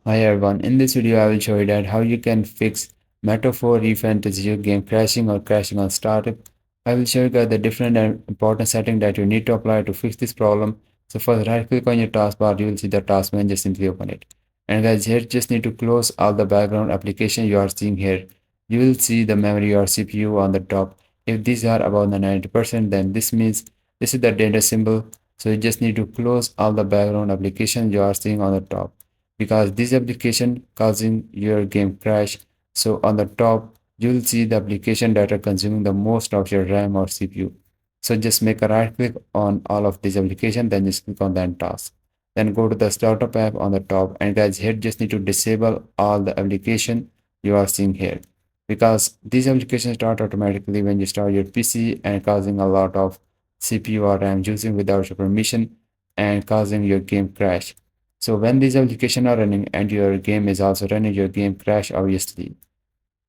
Hi everyone, in this video I will show you that how you can fix Meta 4 ReFantazio game crashing or crashing on startup. I will show you guys the different and important setting that you need to apply to fix this problem. So first right click on your taskbar, you will see the task menu, just simply open it. And guys, here just need to close all the background application you are seeing here. You will see the memory or CPU on the top. If these are above the 90%, then this means this is the danger symbol. So you just need to close all the background application you are seeing on the top because this application causing your game crash. So on the top you will see the application that are consuming the most of your RAM or CPU. So just make a right click on all of these application, then just click on the end task, then go to the startup app on the top, and guys here just need to disable all the application you are seeing here because these applications start automatically when you start your PC and causing a lot of CPU or RAM using without your permission and causing your game crash. So when these applications are running and your game is also running, your game crash obviously.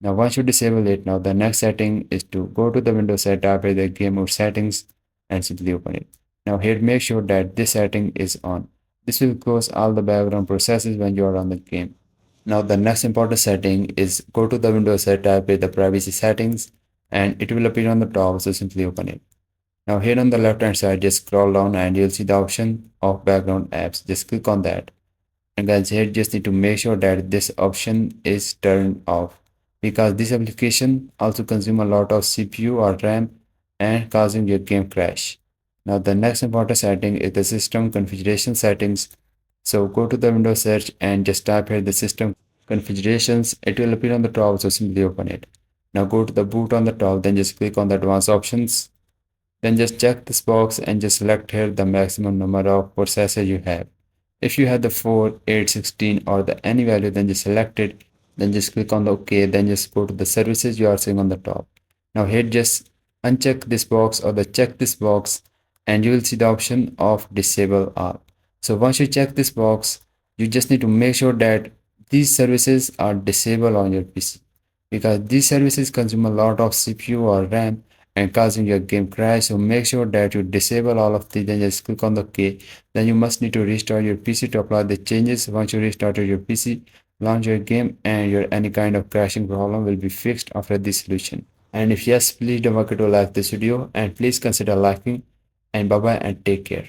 Now once you disable it, now the next setting is to go to the Windows set, type in the game mode settings and simply open it. Now here make sure that this setting is on. This will close all the background processes when you are on the game. Now the next important setting is go to the Windows set, type in the privacy settings and it will appear on the top, so simply open it. Now here on the left hand side, just scroll down and you'll see the option of background apps. Just click on that. And guys, here just need to make sure that this option is turned off because this application also consume a lot of CPU or RAM and causing your game crash. Now the next important setting is the system configuration settings. So go to the Windows search and just type here the system configurations. It will appear on the top, so simply open it. Now go to the boot on the top, then just click on the advanced options. Then just check this box and just select here the maximum number of processors you have. If you have the 4, 8, 16 or the any value, then just select it. Then just click on the OK. Then just go to the services you are seeing on the top. Now here just uncheck this box or the check this box and you will see the option of disable all. So once you check this box, you just need to make sure that these services are disabled on your PC because these services consume a lot of CPU or RAM and causing your game crash. So make sure that you disable all of these, then just click on the OK. Then you must need to restart your PC to apply the changes. Once you restarted your PC, launch your game and your any kind of crashing problem will be fixed after this solution. And if yes, please don't forget to like this video and please consider liking, and bye bye and take care.